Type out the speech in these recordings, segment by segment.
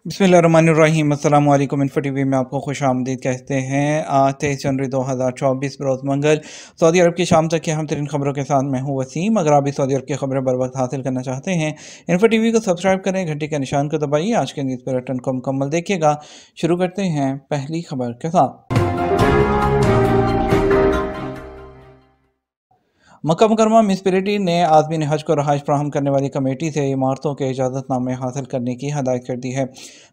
बिस्मिल्लाहिर्रहमानिर्रहीम। अस्सलाम वालेकुम। इन्फो टीवी में आपको खुश आमदीद कहते हैं। आज 23 जनवरी 2024 बरोज़ मंगल सऊदी अरब की शाम तक की अहम तरीन खबरों के साथ मैं हूँ वसीम। अगर आप भी सऊदी अरब की खबरें बर वक्त हासिल करना चाहते हैं, इन्फो टीवी को सब्सक्राइब करें, घंटे के निशान को दबाइए। आज के न्यूज़ बुलेटिन को मुकम्मल देखिएगा। शुरू करते हैं पहली खबर के साथ। मक्का मुकरमा म्यूनिसिपैलिटी ने आज़मीन हज को रहायश फ्राहम करने वाली कमेटी से इमारतों के इजाज़तनामे हासिल करने की हदायत कर दी है।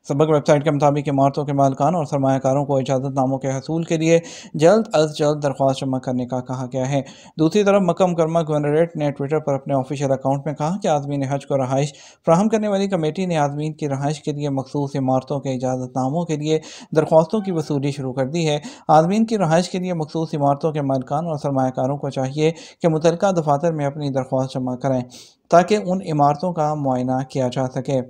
सबक वेबसाइट के मुताबिक इमारतों के मालिकान और सरमायाकारों को इजाज़तनामों के हसूल के लिए जल्द अज जल्द दरख्वास्त जमा करने का कहा गया है। दूसरी तरफ मक्का मुकरमा गवर्नरेट ने ट्विटर पर अपने ऑफिशियल अकाउंट में कहा कि आज़मीन हज को रहायश फ्राहम करने वाली कमेटी ने आज़मीन की रहायश के लिए मखसूस इमारतों के इजाज़तनामों के लिए दरख्वास्तों की वसूली शुरू कर दी है। आज़मीन की रहायश के लिए मखसूस इमारतों के मालिकान और सरमायाकारों को चाहिए कि मुतल्लिका दफातर में अपनी दरख्वास्त जमा करें ताकि उन इमारतों का मुआयना किया जा सके।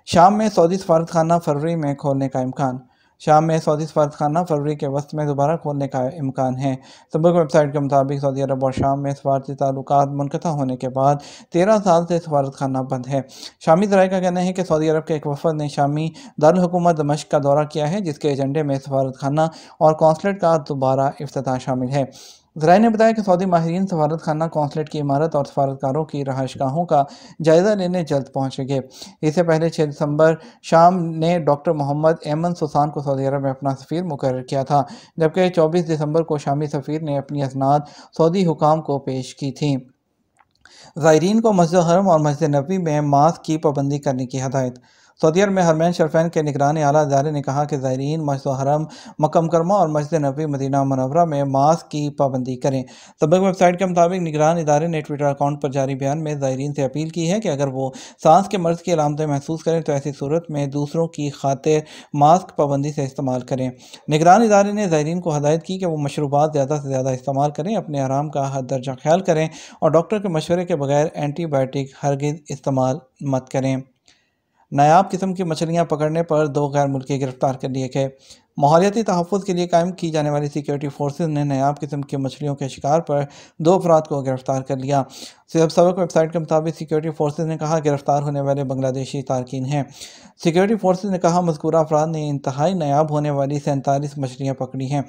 शाम में सऊदी सफारतखाना फरवरी में खोलने का इम्कान। शाम में सऊदी सफारतखाना फरवरी के वस्त में दोबारा खोलने का इम्कान है। सबक वेबसाइट के मुताबिक सऊदी अरब और शाम में सफारती ताल्लुकात मुनक़ता होने के बाद 13 साल से सफारतखाना बंद है। शामी ज़राए का कहना है कि सऊदी अरब के एक वफद ने शामी दारुल हुकूमत दमिश्क का दौरा किया है, जिसके एजेंडे में सफारतखाना और कौंसलेट का दोबारा इफ्तिताह शामिल है। ज़राए ने बताया कि सऊदी माहिरीन सफारत खाना, कौंसलेट की इमारत और सफारतकारों की रहायशगाहों का जायज़ा लेने जल्द पहुँचेंगे। इससे पहले 6 दिसंबर शाम ने डॉक्टर मोहम्मद एमन सुसान को सऊदी अरब में अपना सफ़ीर मुकर्रर किया था, जबकि 24 दिसंबर को शामी सफ़ीर ने अपनी असनाद सऊदी हुकाम को पेश की थी। ज़ायरीन को मस्जिद हरम और मस्जिद नबवी में मास्क की पाबंदी करने की हदायत। सऊदी अरब में हरमैन शरफैन के निगरानी आला इदारे ने कहा कि ज़ायरीन मस्जिद हरम, मक्का मुकरमा और मस्जिद नबवी मदीना मुनव्वरा में मास्क की पाबंदी करें। सबक वेबसाइट के मुताबिक निगरान इदारे ने ट्विटर अकाउंट पर जारी बयान में ज़ायरीन से अपील की है कि अगर वो सांस के मर्ज़ की अलामतें महसूस करें तो ऐसी सूरत में दूसरों की खातिर मास्क पाबंदी से इस्तेमाल करें। निगरान इदारे ने ज़ायरीन को हदायत की कि वो मशरूबात ज़्यादा से ज़्यादा इस्तेमाल करें, अपने आराम का हद दर्जा ख्याल करें और डॉक्टर के मशवरे के बगैर एंटीबायोटिक हरगिज़ इस्तेमाल मत करें। नायाब किस्म की मछलियाँ पकड़ने पर 2 गैर मुल्की गिरफ्तार कर लिए गए। माहौलियाती तहफ़्फ़ुज़ के लिए कायम की जाने वाली सिक्योरिटी फोर्सेज ने नायाब किस्म की मछलियों के शिकार पर 2 अफराद को गिरफ्तार कर लिया। सबक वेबसाइट के मुताबिक सिक्योरिटी फोर्सेज ने कहा गिरफ्तार होने वाले बांग्लादेशी तारकीन हैं। सिक्योरिटी फोर्सेज ने कहा मज़कूरा अफराद ने इंतहाई नायाब होने वाली 47 मछलियाँ पकड़ी हैं।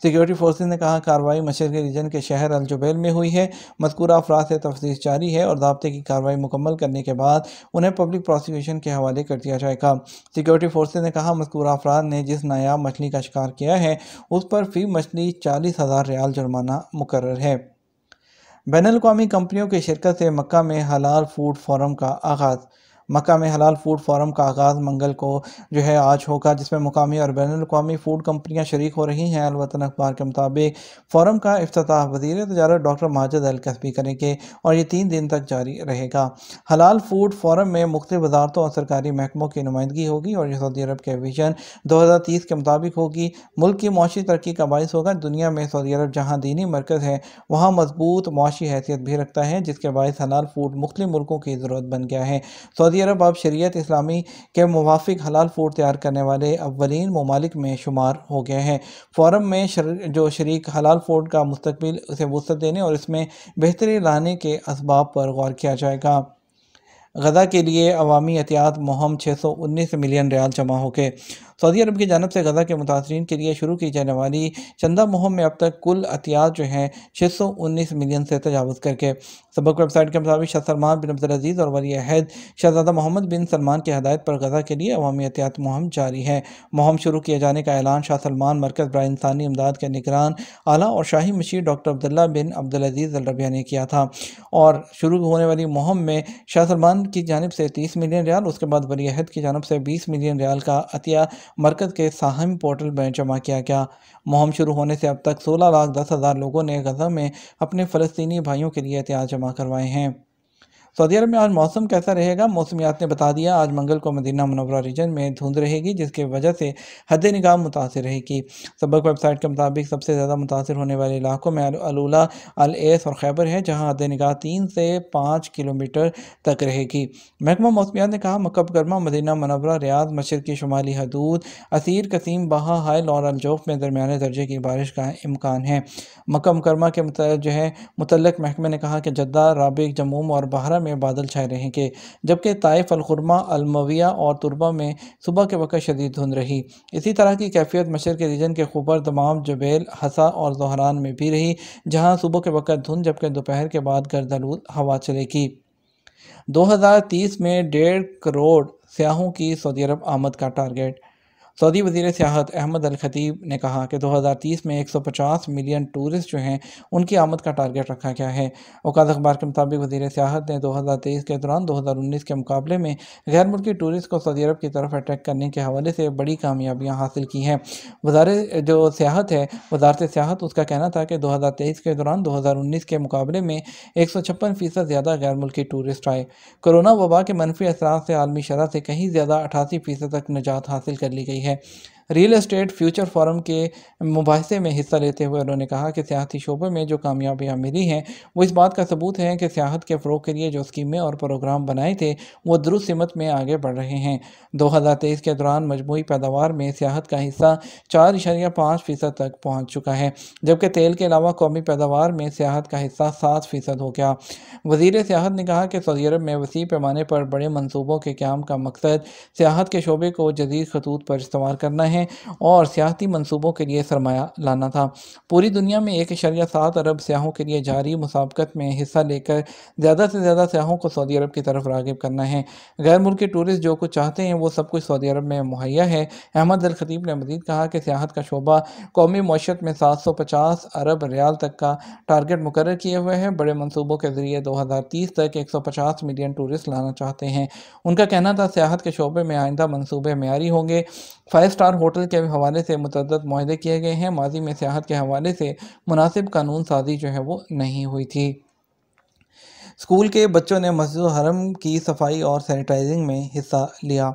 सिक्योरिटी फोर्सेज ने कहा कार्रवाई मशरक़ी रीजन के शहर अल जुबैल में हुई है। मज़कूरा अफराद से तफ्तीश जारी है और ज़ाब्ते की कार्रवाई मुकम्मल करने के बाद उन्हें पब्लिक प्रोसिक्यूशन के हवाले कर दिया जाएगा। सिक्योरिटी फोर्सेज ने कहा मज़कूरा अफराद ने जिस नायाब मछली का शिकार किया है उस पर फ़ी मछली 40,000 रियाल जुर्माना मुकर्रर है। बैनुल-अक़वामी कंपनियों की शिरकत से मक्का में हलाल फूड फोरम का आगाज़। मक्का में हलाल फूड फोरम का आगाज़ मंगल को आज होगा, जिसमें मुकामी और बैनुल-अक़वामी फूड कंपनियां शरीक हो रही हैं। अल-वतन अखबार के मुताबिक फोरम का इफ्तिताह वज़ीर तजारत डॉक्टर माजिद अल-कसबी करेंगे और ये 3 दिन तक जारी रहेगा। हलाल फूड फोरम में मुख्तलिफ वज़ारतों और सरकारी महकमों की नुमाइंदगी होगी और ये सऊदी अरब के विजन 2030 के मुताबिक होगी। मुल्क की मौशी तरक्की का बाइस होगा। दुनिया में सऊदी अरब जहाँ दीनी मरकज़ है, वहाँ मजबूत मौशी हैसियत भी रखता है, जिसके बाइस हलाल फूड मुख्तलिफ मुल्कों की ज़रूरत बन गया है। सऊदी अरब अब शरीयत इस्लामी के मुवाफिक हलाल फूड तैयार करने वाले अव्वलीन ममालिक में शुमार हो गए हैं। फोरम में जो शरीक हलाल फूड का मुस्तकबिल उसे वुसअत देने और इसमें बेहतरी लाने के असबाब पर गौर किया जाएगा। गज़ा के लिए अवामी एहतियात मुहिम 619 मिलियन रियाल जमा हो गए। सऊदी अरब की जानब से गज़ा के मुतासरीन के लिए शुरू की जाने वाली चंदा मुहिम में अब तक कुल एहतियात 619 मिलियन से तजावुज़ करके। सबक वेबसाइट के मुताबिक शाह सलमान बिन अब्दुल अजीज़ और वली अहद शहज़ादा मोहम्मद बिन सलमान की हदायत पर गज़ा के लिए अवामी एहतियात मुहिम जारी है। मुहिम शुरू किए जाने का ऐलान शाह सलमान मरकज़ बराए इंसानी इमदाद के निगरान आला और शाही मशीर डॉक्टर अब्दुल्ला बिन अब्दुल अजीज़ अल रबिया ने किया था और शुरू होने वाली मुहिम में शाह सलमान की जानिब से 30 मिलियन रियाल, उसके बाद वली अहद की जानिब से 20 मिलियन रियाल का अतिया मरकज़ के साहम पोर्टल में जमा किया गया। मुहिम शुरू होने से अब तक 16,10,000 लोगों ने गज़ा में अपने फ़लस्तीनी भाइयों के लिए एहतियात जमा करवाए हैं। सऊदी अरब में आज मौसम कैसा रहेगा? मौसमियात ने बता दिया। आज मंगल को मदीना मुनव्वरा रीजन में धुंध रहेगी, जिसकी वजह से हद निगाह मुतासिर रहेगी। सबक वेबसाइट के मुताबिक सबसे ज़्यादा मुतासिर होने वाले इलाकों में अल-उला, अल-एस और खैबर है, जहाँ हद निगाह 3 से 5 किलोमीटर तक रहेगी। महकमा मौसमियात ने कहा मक्का मुकर्रमा, मदीना मुनव्वरा, रियाद, मशरक़ी शुमाली हदूद, असीर, कसीम, बहा, हाइल और अल-जौफ में दरमियाने दर्जे की बारिश का इम्कान है। मक्का मुकर्रमा के मुतल्लिक़ महकमे ने कहा कि जद्दा, राबिग, जमूम और बहरा में बादल छाए रहेंगे, जबकि ताइफ, अलखुरमा, अलमविया और तुरबा में सुबह के वक्त शदीद धुंध रही। इसी तरह की कैफियत मशरक़ रीजन के खुबर, दमाम, जुबैल, हसा और ज़ोहरान में भी रही, जहाँ सुबह के वक्त धुंध जबकि दोपहर के बाद गर्दालूद हवा चलेगी। 2030 में 1.5 करोड़ सयाहों की सऊदी अरब आमद का टारगेट। सऊदी वज़ीर सियाहत अहमद अल खतीब ने कहा कि 2030 में 150 मिलियन टूरिस्ट जो हैं उनकी आमद का टारगेट रखा गया है। औकात अखबार के मुताबिक वज़ीर सियाहत ने 2023 के दौरान 2019 के मुकाबले में गैर मुल्की टूरिस्ट को सऊदी अरब की तरफ अट्रैक्ट करने के हवाले से बड़ी कामयाबियाँ हासिल की हैं। जो सियाहत है, वजारत सियाहत, उसका कहना था कि 2023 के दौरान 2019 के मुकाबले में 156% ज़्यादा गैर मुल्की टूरिस्ट आए। कोरोना वबा के मनफी असरात से आलमी शरह से कहीं ज़्यादा 88% तक निजात हासिल कर ली गई है। रियल एस्टेट फ्यूचर फोरम के मुबाहिसे में हिस्सा लेते हुए उन्होंने कहा कि सियाहती शोबे में जो कामयाबियाँ मिली हैं वो इस बात का सबूत है कि सियाहत के फ़रोग के लिए जो स्कीमें और प्रोग्राम बनाए थे वो दुरुस्त सिमत में आगे बढ़ रहे हैं। 2023 के दौरान मजमूई पैदावार में सियाहत का हिस्सा 4.5% तक पहुँच चुका है, जबकि तेल के अलावा कौमी पैदावार में सियाहत का हिस्सा 7% हो गया। वज़ीर सियाहत ने कहा कि सऊदी अरब में वसी पैमाने पर बड़े मनसूबों के क़याम का मकसद सियाहत के शोबे को जदीद खतूत पर इस्तेमाल करना है और सियाहती मंसूबों के लिए सरमाया लाना था। पूरी दुनिया में 1.7 अरब सयाहों के लिए जारी मुसाबकत में हिस्सा लेकर ज़्यादा से ज़्यादा सयाहों को सऊदी अरब की तरफ राग़िब करना है। गैर मुल्की टूरिस्ट जो कुछ चाहते हैं वो सब कुछ सऊदी अरब में मुहैया है। अहमद अल खतीब ने मज़ीद कहा कि सियाहत का शोबा कौमी मईशत में 750 अरब रियाल तक का टारगेट मुकर्रर किए हुए है। बड़े मनसूबों के ज़रिए 2030 तक 150 मिलियन टूरिस्ट लाना चाहते हैं। उनका कहना था सियाहत के शोबे में आइंदा मनसूबे मेयारी होंगे। 5 स्टार होटल के हवाले से मुतअद्दिद मुआहदे किए गए हैं। माजी में सियाहत के हवाले से मुनासिब कानून साजी जो है वो नहीं हुई थी। स्कूल के बच्चों ने मस्जिद हरम की सफाई और सैनिटाइजिंग में हिस्सा लिया।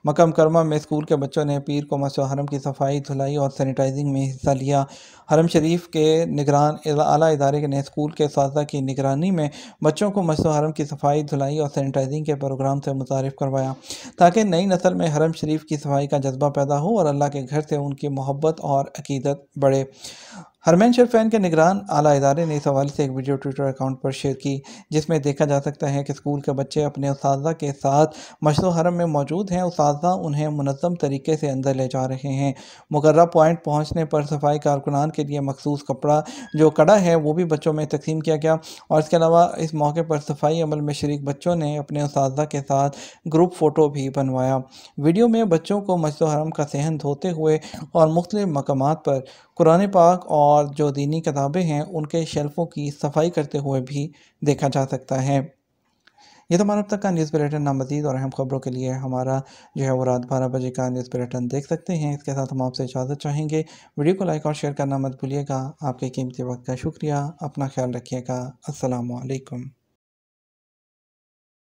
मक्का मुकर्रमा में स्कूल के बच्चों ने पीर को मस्जिद हरम की सफाई, धुलाई और सैनिटाइजिंग में हिस्सा लिया। हरम शरीफ के निगरान आला इदारे ने स्कूल के असातिज़ा की निगरानी में बच्चों को मस्जिद हरम की सफाई, धुलाई और सैनिटाइजिंग के प्रोग्राम से मुतारिफ़ करवाया, ताकि नई नस्ल में हरम शरीफ की सफाई का जज्बा पैदा हो और अल्लाह के घर से उनकी मोहब्बत और अकीदत बढ़े। हरमैन शरीफैन के निगरान आला इदारे ने इस हवाले से एक वीडियो ट्विटर अकाउंट पर शेयर की, जिसमें देखा जा सकता है कि स्कूल के बच्चे अपने उस्ताज़ा के साथ मस्जिद हरम में मौजूद हैं। उस्ताज़ा उन्हें मुनज़्ज़म तरीके से अंदर ले जा रहे हैं। मुकर्रर पॉइंट पहुँचने पर सफाई कारकुनान के लिए मखसूस कपड़ा जो कड़ा है वो भी बच्चों में तकसीम किया गया और इसके अलावा इस मौके पर सफाई अमल में शरीक बच्चों ने अपने उस्ताज़ा के साथ ग्रुप फ़ोटो भी बनवाया। वीडियो में बच्चों को मस्जिद हरम का सहन धोते हुए और मुख्तलिफ मकामात पर कुरान पाक और जो दीनी किताबें हैं उनके शेल्फ़ों की सफाई करते हुए भी देखा जा सकता है। ये तो हमारा अब तक का न्यूज़ बुलेटिन। नामज़ीद और अहम खबरों के लिए हमारा जो है वो रात 12 बजे का न्यूज़ बुलेटिन देख सकते हैं। इसके साथ हम आपसे इजाज़त चाहेंगे। वीडियो को लाइक और शेयर करना मत भूलिएगा। आपके कीमती वक्त का शुक्रिया। अपना ख्याल रखिएगा। अस्सलामु अलैकुम।